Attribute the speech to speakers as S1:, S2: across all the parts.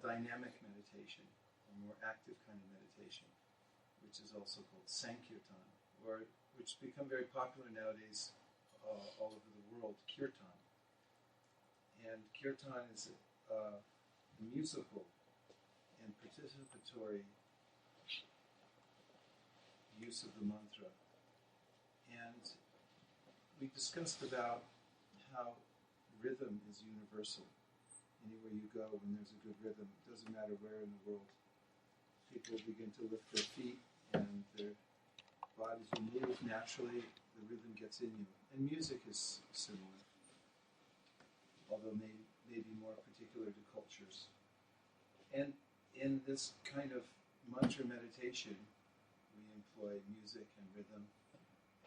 S1: dynamic meditation, a more active kind of meditation, which is also called Sankirtan, or which has become very popular nowadays all over the world, Kirtan. And Kirtan is a musical and participatory use of the mantra. And we discussed about how rhythm is universal. Anywhere you go, when there's a good rhythm, it doesn't matter where in the world, people begin to lift their feet and their bodies will move naturally, the rhythm gets in you. And music is similar, although may be more particular to cultures. And in this kind of mantra meditation, we employ music and rhythm,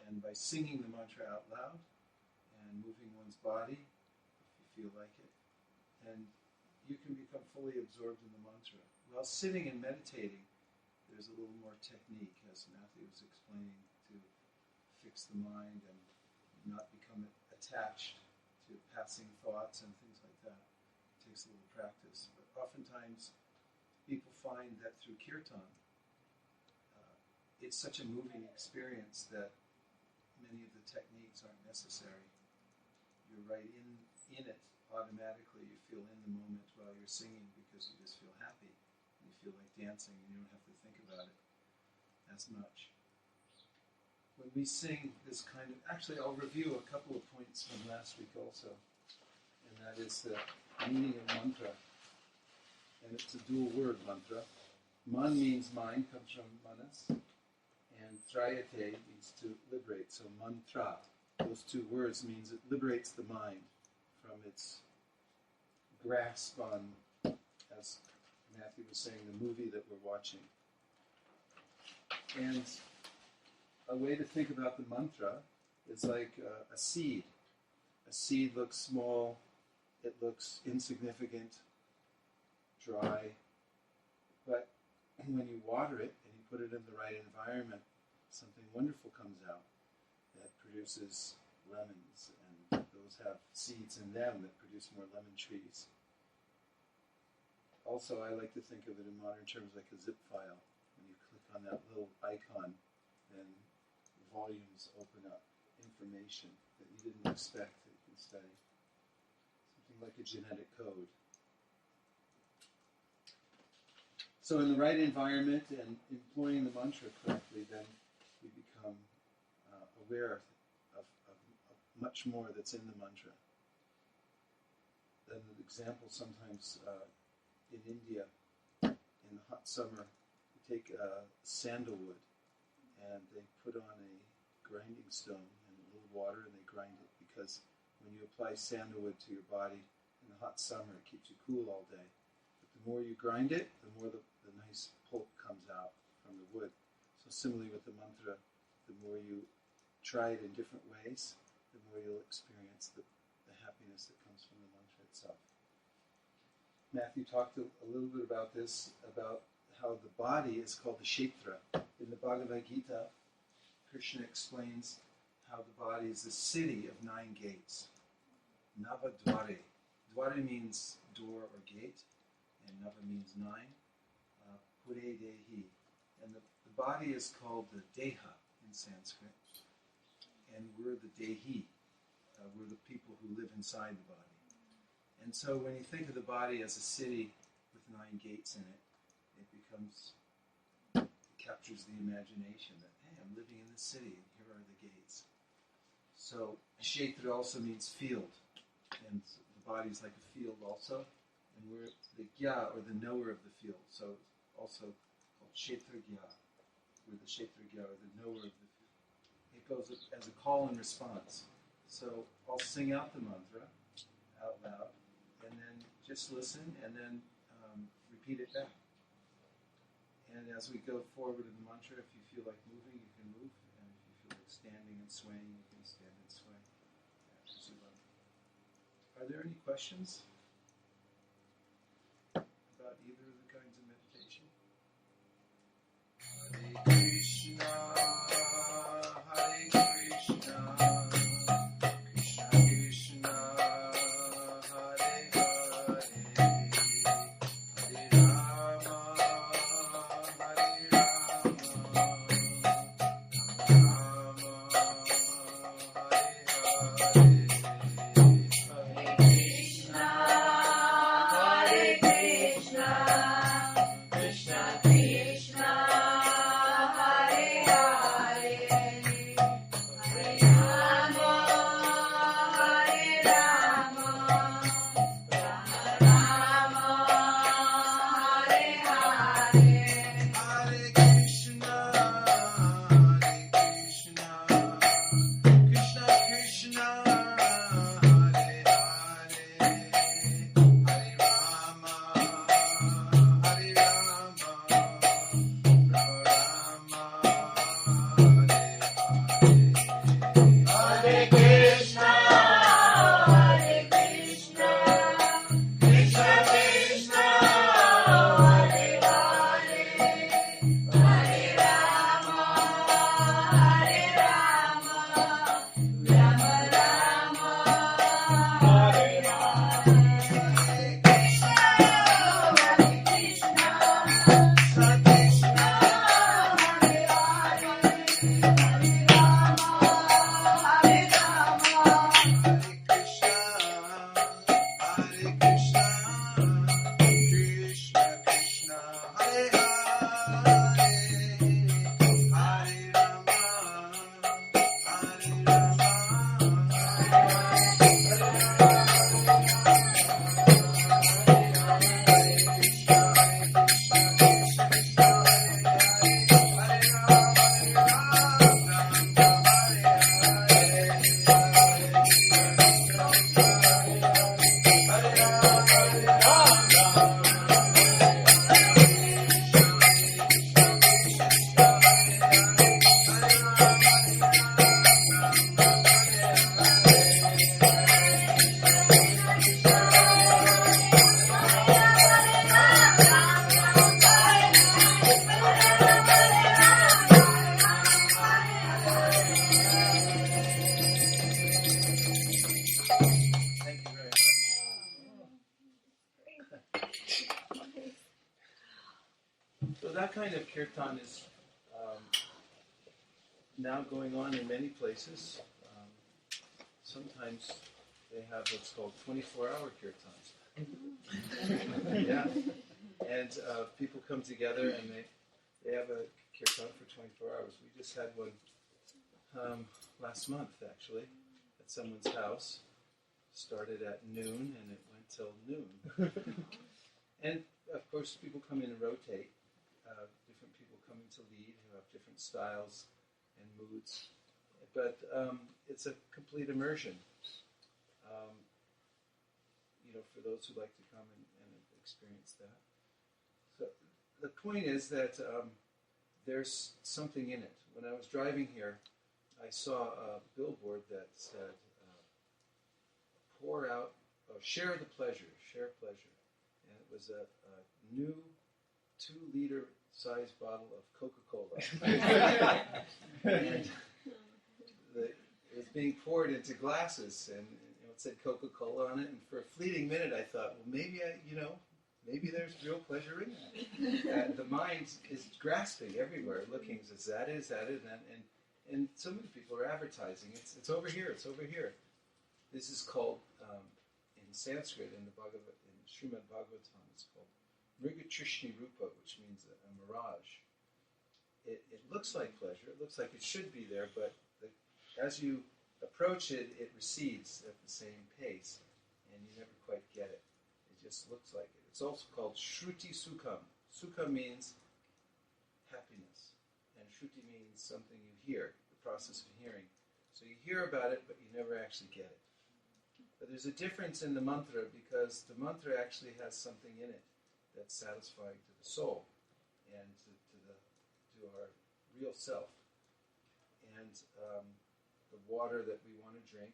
S1: and by singing the mantra out loud and moving one's body, if you feel like it, and you can become fully absorbed in the mantra. While sitting and meditating, there's a little more technique, as Matthew was explaining, to fix the mind and not become attached to passing thoughts and things like that. It takes a little practice. But oftentimes, people find that through kirtan, it's such a moving experience that many of the techniques aren't necessary. You're right in it automatically. You feel in the moment while you're singing because you just feel happy. You feel like dancing and you don't have to think about it as much. When we sing this kind of... Actually, I'll review a couple of points from last week also. And that is the meaning of mantra. And it's a dual word mantra. Man means mind, comes from manas. And trayate means to liberate. So mantra, those two words means it liberates the mind from its grasp on, as Matthew was saying, the movie that we're watching. And a way to think about the mantra is like a seed. A seed looks small, it looks insignificant, dry, but when you water it and you put it in the right environment, something wonderful comes out that produces lemons, and those have seeds in them that produce more lemon trees. Also, I like to think of it in modern terms like a zip file. When you click on that little icon, then volumes open up, information that you didn't expect that you can study. Something like a genetic code. So in the right environment and employing the mantra correctly, then we become aware of much more that's in the mantra. Then an example sometimes in India, in the hot summer, you take sandalwood and they put on a grinding stone and a little water and they grind it, because when you apply sandalwood to your body in the hot summer, it keeps you cool all day. But the more you grind it, the more the nice pulp comes out from the wood. So similarly with the mantra, the more you try it in different ways, the more you'll experience the happiness that comes from the mantra itself. Matthew talked a little bit about this, about how the body is called the kshetra. In the Bhagavad Gita, Krishna explains how the body is the city of 9 gates. Nava Dware. Dware means door or gate, and Nava means 9. Pure Dehi. And the body is called the Deha in Sanskrit. And we're the Dehi. We're the people who live inside the body. And so when you think of the body as a city with 9 gates in it, it captures the imagination that, hey, I'm living in this city and here are the gates. So Kshetra also means field. And the body is like a field also. And we're the Gya, or the knower of the field. So also called Kshetra Gya. We're the Kshetra Gya, or the knower of the field. It goes as a call and response. So I'll sing out the mantra out loud, and then just listen, and then repeat it back. And as we go forward in the mantra, if you feel like moving, you can move, and if you feel like standing and swaying, you can stand and sway as you love. Are there any questions about either of the kinds of meditation? Hare Krishna, Hare Krishna, Krishna Krishna, Hare Hare, Hare So that kind of kirtan is now going on in many places. Sometimes they have what's called 24-hour kirtans. Yeah. And people come together and they have a kirtan for 24 hours. We just had one last month, actually, at someone's house. Started at noon and it went till noon. And, of course, people come in and rotate. Different people coming to lead who have different styles and moods. But it's a complete immersion. For those who like to come and experience that. So the point is that there's something in it. When I was driving here, I saw a billboard that said, pour out, share the pleasure, share pleasure. And it was a new 2-liter size bottle of Coca-Cola. And it was being poured into glasses, and it said Coca-Cola on it. And for a fleeting minute, I thought, well, maybe maybe there's real pleasure in that. The mind is grasping everywhere, looking, is that it, and so many people are advertising. It's over here. It's over here. This is called in Sanskrit in Srimad Bhagavatam. It's called Mrigatrishni Rupa, which means a mirage. It looks like pleasure. It looks like it should be there, but as you approach it, it recedes at the same pace, and you never quite get it. It just looks like it. It's also called Shruti Sukham. Sukha means happiness, and Shruti means something you hear, the process of hearing. So you hear about it, but you never actually get it. But there's a difference in the mantra, because the mantra actually has something in it that's satisfying to the soul and to our real self. And the water that we want to drink,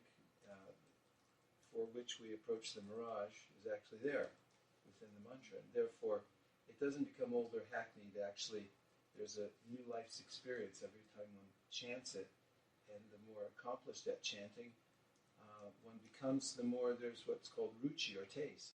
S1: for which we approach the mirage, is actually there within the mantra. And therefore, it doesn't become old or hackneyed. Actually, there's a new life's experience every time one chants it. And the more accomplished at chanting one becomes, the more there's what's called ruchi or taste.